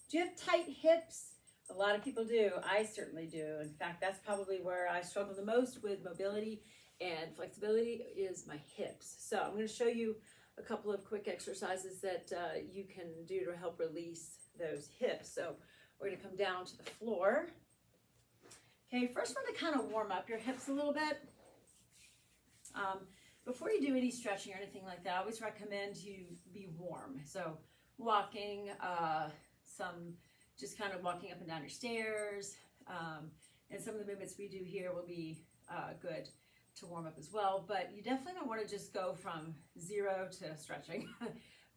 Do you have tight hips? A lot of people do. I certainly do. In fact, that's probably where I struggle the most with mobility and flexibility is my hips. So I'm going to show you a couple of quick exercises that you can do to help release those hips. So we're going to come down to the floor. Okay, first we're going to kind of warm up your hips a little bit. Before you do any stretching or anything like that, I always recommend you be warm. So walking, just kind of walking up and down your stairs, and some of the movements we do here will be good to warm up as well, but you definitely don't want to just go from 0 to stretching.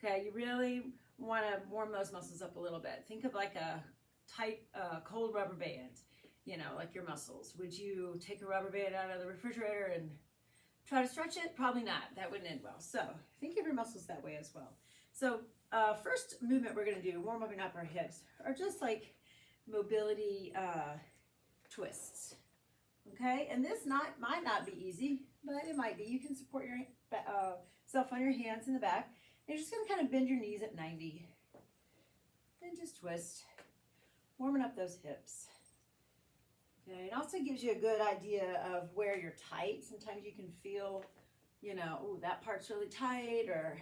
Okay, you really want to warm those muscles up a little bit. Think of like a tight, cold rubber band, you know, like your muscles. Would you take a rubber band out of the refrigerator and try to stretch it? Probably not. That wouldn't end well. So think of your muscles that way as well. So first movement we're going to do, warm up our hips, are just like mobility twists. Okay, and this might not be easy, but it might be. You can support your self on your hands in the back. And you're just going to kind of bend your knees at 90. Then just twist, warming up those hips. Okay, it also gives you a good idea of where you're tight. Sometimes you can feel, you know, oh, that part's really tight, or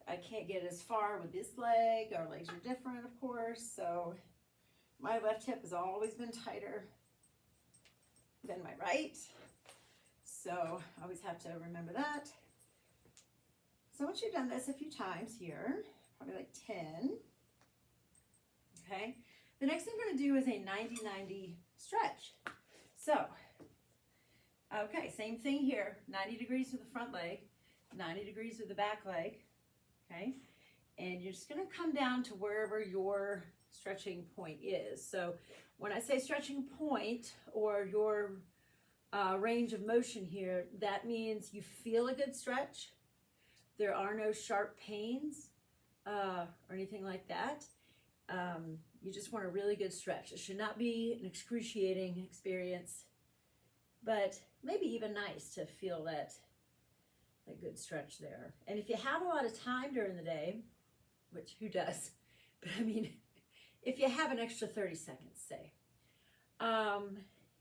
I can't get as far with this leg. Our legs are different, of course. So my left hip has always been tighter than my right. So I always have to remember that. So once you've done this a few times here, probably like 10, okay, the next thing we're going to do is a 90-90 stretch. So, okay, same thing here, 90 degrees with the front leg, 90 degrees with the back leg, okay, and you're just going to come down to wherever your stretching point is. So when I say stretching point or your range of motion here, that means you feel a good stretch. There are no sharp pains or anything like that. You just want a really good stretch. It should not be an excruciating experience, but maybe even nice to feel that good stretch there. And if you have a lot of time during the day, which who does, but I mean, if you have an extra 30 seconds, say,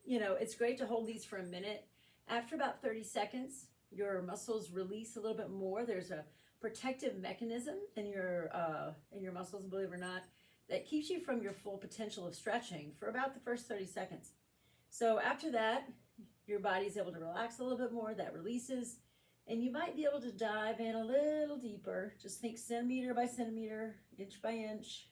you know, it's great to hold these for a minute. After about 30 seconds, your muscles release a little bit more. There's a protective mechanism in your muscles, believe it or not, that keeps you from your full potential of stretching for about the first 30 seconds. So after that, your body's able to relax a little bit more, that releases, and you might be able to dive in a little deeper. Just think centimeter by centimeter, inch by inch,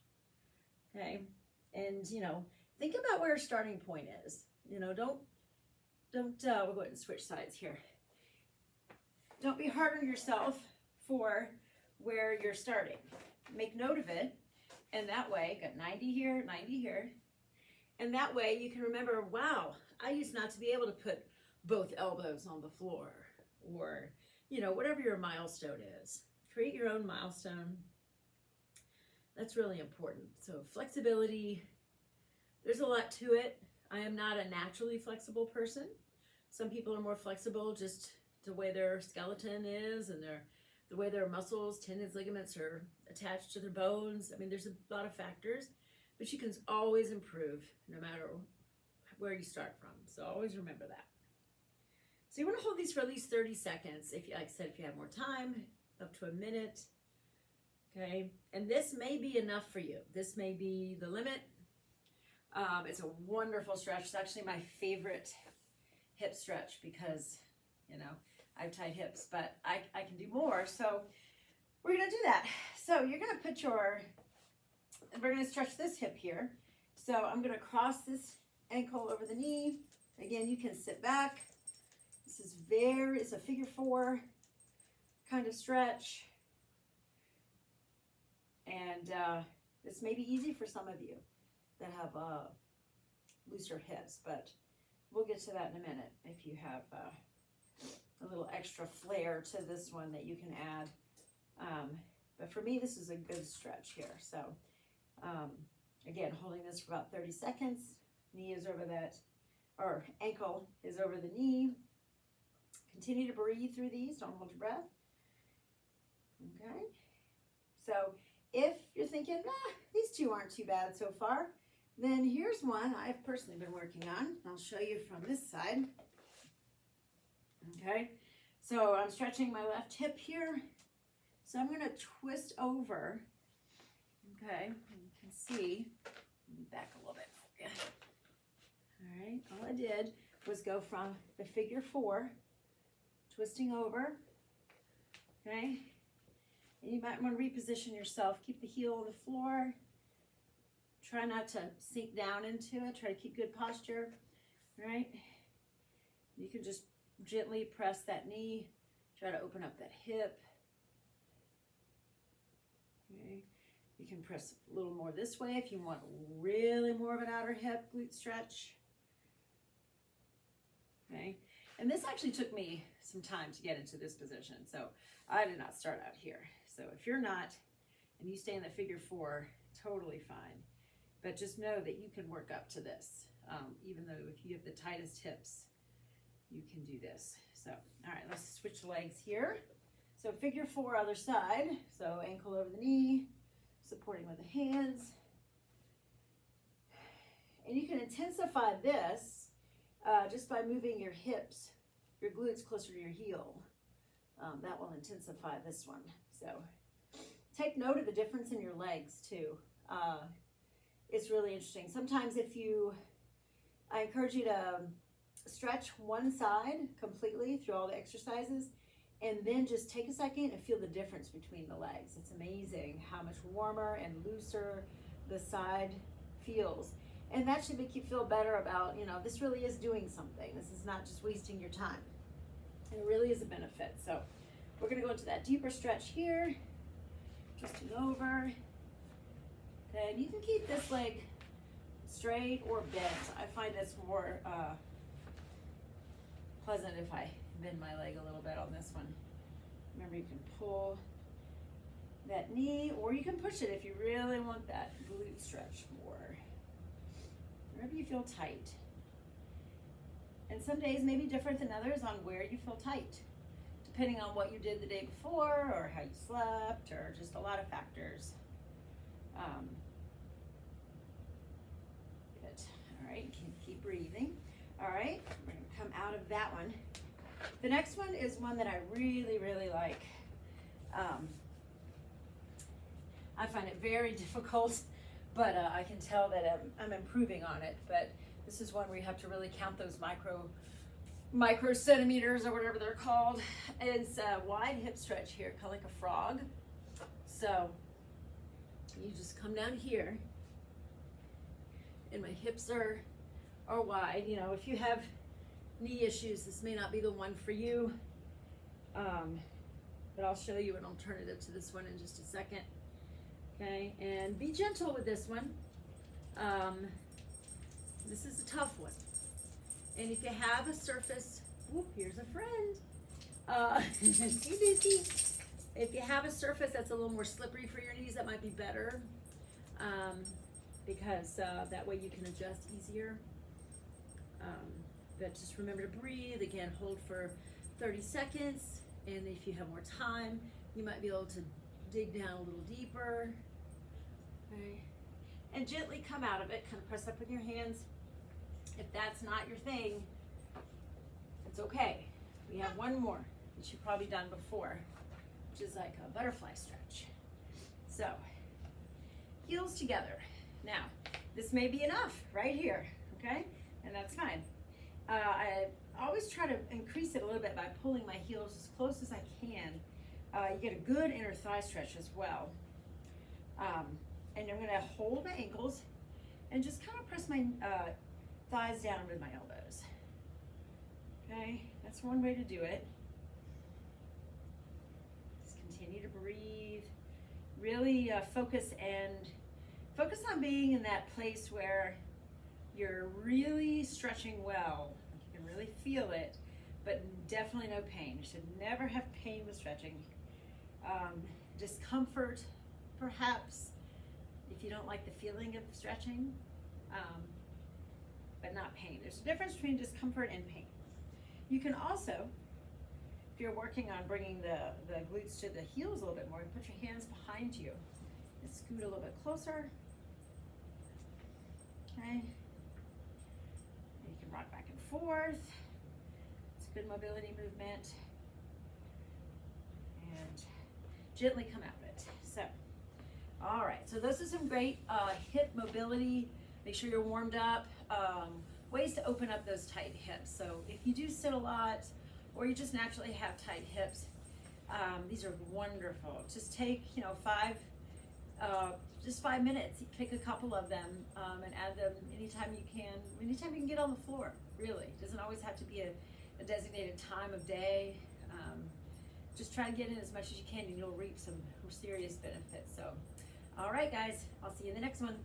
okay? And, you know, think about where your starting point is. You know, we'll go ahead and switch sides here. Don't be hard on yourself for where you're starting. Make note of it. And that way, got 90 here, 90 here. And that way you can remember, wow, I used not to be able to put both elbows on the floor, or, you know, whatever your milestone is. Create your own milestone. That's really important. So flexibility, there's a lot to it. I am not a naturally flexible person. Some people are more flexible just the way their skeleton is and the way their muscles, tendons, ligaments are attached to their bones. I mean, there's a lot of factors, but you can always improve no matter where you start from. So always remember that. So you want to hold these for at least 30 seconds. If you, like I said, if you have more time, up to a minute. Okay, and this may be enough for you. This may be the limit. It's a wonderful stretch. It's actually my favorite hip stretch because, you know, I have tight hips, but I can do more. So we're going to do that. So you're going to put we're going to stretch this hip here. So I'm going to cross this ankle over the knee. Again, you can sit back. This is it's a figure 4 kind of stretch. And this may be easy for some of you that have looser hips, but we'll get to that in a minute if you have a little extra flair to this one that you can add. But for me, this is a good stretch here. So again, holding this for about 30 seconds. Knee is over that, or ankle is over the knee. Continue to breathe through these. Don't hold your breath. Okay. So If you're thinking, these two aren't too bad so far, then here's one I've personally been working on. I'll show you from this side. Okay, so I'm stretching my left hip here. So I'm going to twist over. Okay, you can see. Let me back a little bit for you. All right, all I did was go from the figure 4, twisting over. Okay, and you might want to reposition yourself. Keep the heel on the floor. Try not to sink down into it. Try to keep good posture. All right, you can just gently press that knee. Try to open up that hip. Okay. You can press a little more this way if you want really more of an outer hip glute stretch. Okay, and this actually took me some time to get into this position, so I did not start out here. So if you're not, and you stay in the figure 4, totally fine. But just know that you can work up to this, even though if you have the tightest hips, you can do this. So, all right, let's switch legs here. So figure 4, other side. So ankle over the knee, supporting with the hands. And you can intensify this just by moving your hips, your glutes closer to your heel. That will intensify this one. So take note of the difference in your legs too. It's really interesting. Sometimes I encourage you to stretch one side completely through all the exercises, and then just take a second and feel the difference between the legs. It's amazing how much warmer and looser the side feels. And that should make you feel better about, this really is doing something. This is not just wasting your time. It really is a benefit. So we're gonna go into that deeper stretch here. Twisting over. Okay, and you can keep this leg straight or bent. I find this more pleasant if I bend my leg a little bit on this one. Remember, you can pull that knee, or you can push it if you really want that glute stretch more. Wherever you feel tight. And some days may be different than others on where you feel tight, depending on what you did the day before, or how you slept, or just a lot of factors. Good. All right, keep breathing. All right, we're gonna come out of that one. The next one is one that I really, really like. I find it very difficult, but I can tell that I'm improving on it. But this is one where you have to really count those micro centimeters or whatever they're called. It's a wide hip stretch here, kind of like a frog. So you just come down here, and my hips are wide. If you have knee issues, this may not be the one for you, but I'll show you an alternative to this one in just a second. Okay, and be gentle with this one. This is a tough one, and if you have a surface, here's a friend. Hey Lucy. If you have a surface that's a little more slippery for your knees, that might be better, because that way you can adjust easier. But just remember to breathe. Again, hold for 30 seconds. And if you have more time, you might be able to dig down a little deeper. Okay. And gently come out of it. Kind of press up with your hands. If that's not your thing, it's okay. We have one more that you've probably done before, which is like a butterfly stretch. So, heels together. Now, this may be enough right here, okay? And that's fine. I always try to increase it a little bit by pulling my heels as close as I can. You get a good inner thigh stretch as well. And I'm gonna hold my ankles and just kind of press my thighs down with my elbows. Okay, that's one way to do it. Just continue to breathe. Really focus on being in that place where you're really stretching well. You can really feel it, but definitely no pain. You should never have pain with stretching. Discomfort, perhaps, if you don't like the feeling of stretching, but not pain. There's a difference between discomfort and pain. You can also, if you're working on bringing the glutes to the heels a little bit more, put your hands behind you Let's scoot a little bit closer. Okay. You can rock back and forth. It's a good mobility movement. And gently come out of it. So, all right. So those are some great hip mobility. Make sure you're warmed up. Ways to open up those tight hips. So if you do sit a lot, or you just naturally have tight hips, these are wonderful. Just take, you know, just 5 minutes. Pick a couple of them and add them anytime you can get on the floor, really. It doesn't always have to be a designated time of day. Just try to get in as much as you can and you'll reap some serious benefits. So, all right, guys, I'll see you in the next one.